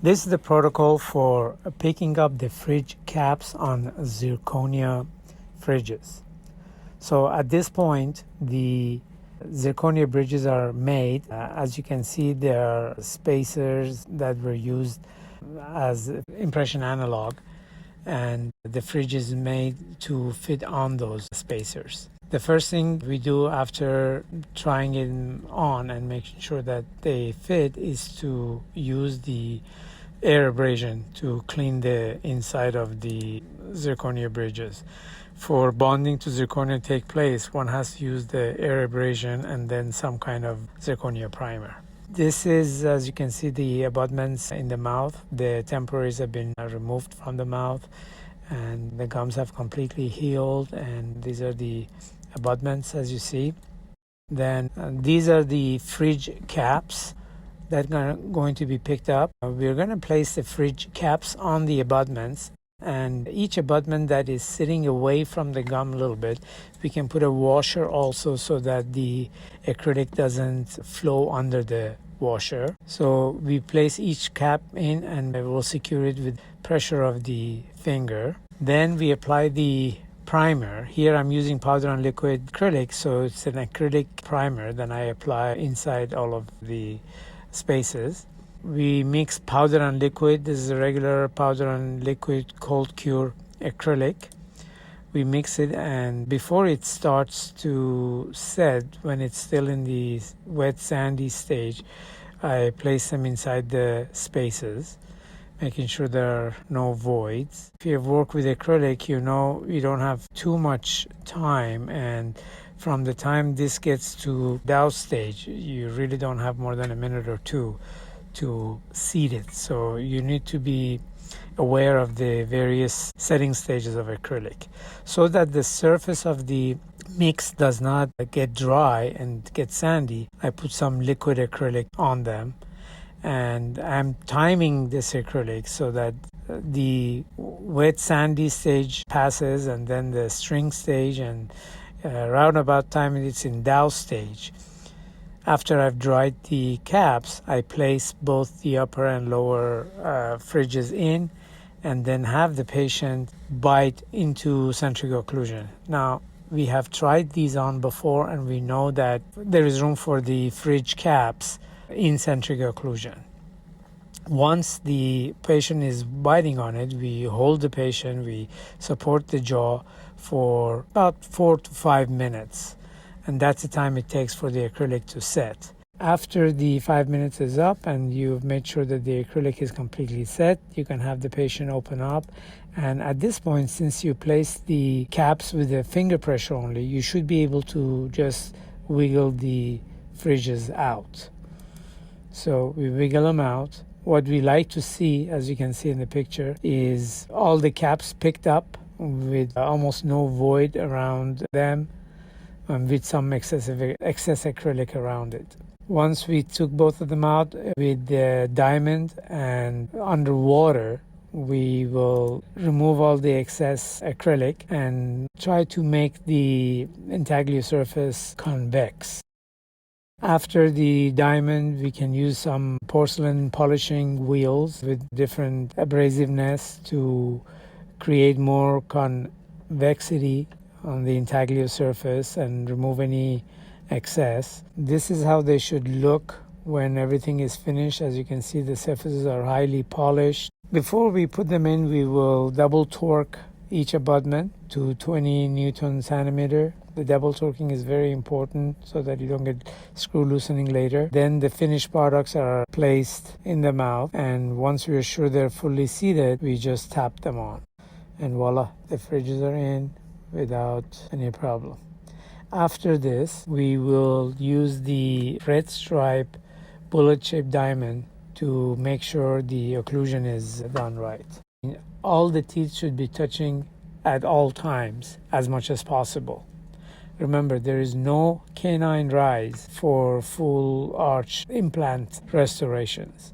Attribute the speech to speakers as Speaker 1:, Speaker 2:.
Speaker 1: This is the protocol for picking up the fridge caps on Zirconia fridges. So at this point, the Zirconia bridges are made. As you can see, there are spacers that were used as impression analog, and the fridge is made to fit on those spacers. The first thing we do after trying it on and making sure that they fit is to use the air abrasion to clean the inside of the Zirconia bridges. For bonding to zirconia to take place, one has to use the air abrasion and then some kind of zirconia primer. This is, as you can see, the abutments in the mouth. The temporaries have been removed from the mouth and the gums have completely healed, and these are the abutments as you see. Then these are the fridge caps that are going to be picked up. We're going to place the fridge caps on the abutments, and each abutment that is sitting away from the gum a little bit, we can put a washer also so that the acrylic doesn't flow under the washer. So we place each cap in and we'll secure it with pressure of the finger. Then we apply the primer. Here I'm using powder and liquid acrylic, so it's an acrylic primer. Then I apply inside all of the spaces. We mix powder and liquid. This is a regular powder and liquid cold cure acrylic. We mix it, and before it starts to set, when it's still in the wet sandy stage, I place them inside the spaces, making sure there are no voids. If you have worked with acrylic, you know you don't have too much time, and from the time this gets to douse stage, you really don't have more than a minute or two to seat it. So you need to be aware of the various setting stages of acrylic so that the surface of the mix does not get dry and get sandy. I put some liquid acrylic on them, and I'm timing this acrylic so that the wet sandy stage passes and then the string stage, and around about time it's in douse stage. After I've dried the caps, I place both the upper and lower fridges in, and then have the patient bite into centric occlusion. Now, we have tried these on before, and we know that there is room for the fridge caps in centric occlusion. Once the patient is biting on it, we hold the patient, we support the jaw for about 4 to 5 minutes. And that's the time it takes for the acrylic to set. After the 5 minutes is up and you've made sure that the acrylic is completely set, you can have the patient open up. And at this point, since you place the caps with the finger pressure only, you should be able to just wiggle the fridges out. So we wiggle them out. What we like to see, as you can see in the picture, is all the caps picked up with almost no void around them, with some excess acrylic around it. Once we took both of them out with the diamond and underwater, we will remove all the excess acrylic and try to make the intaglio surface convex. After the diamond, we can use some porcelain polishing wheels with different abrasiveness to create more convexity on the intaglio surface and remove any excess. This is how they should look when everything is finished. As you can see, the surfaces are highly polished. Before we put them in, we will double torque each abutment to 20 Newton centimeter. The double torquing is very important so that you don't get screw loosening later. Then the finished products are placed in the mouth, and once we are sure they're fully seated, we just tap them on. And voila, the fridges are in without any problem. After this, we will use the red stripe bullet-shaped diamond to make sure the occlusion is done right. All the teeth should be touching at all times as much as possible. Remember, there is no canine rise for full arch implant restorations.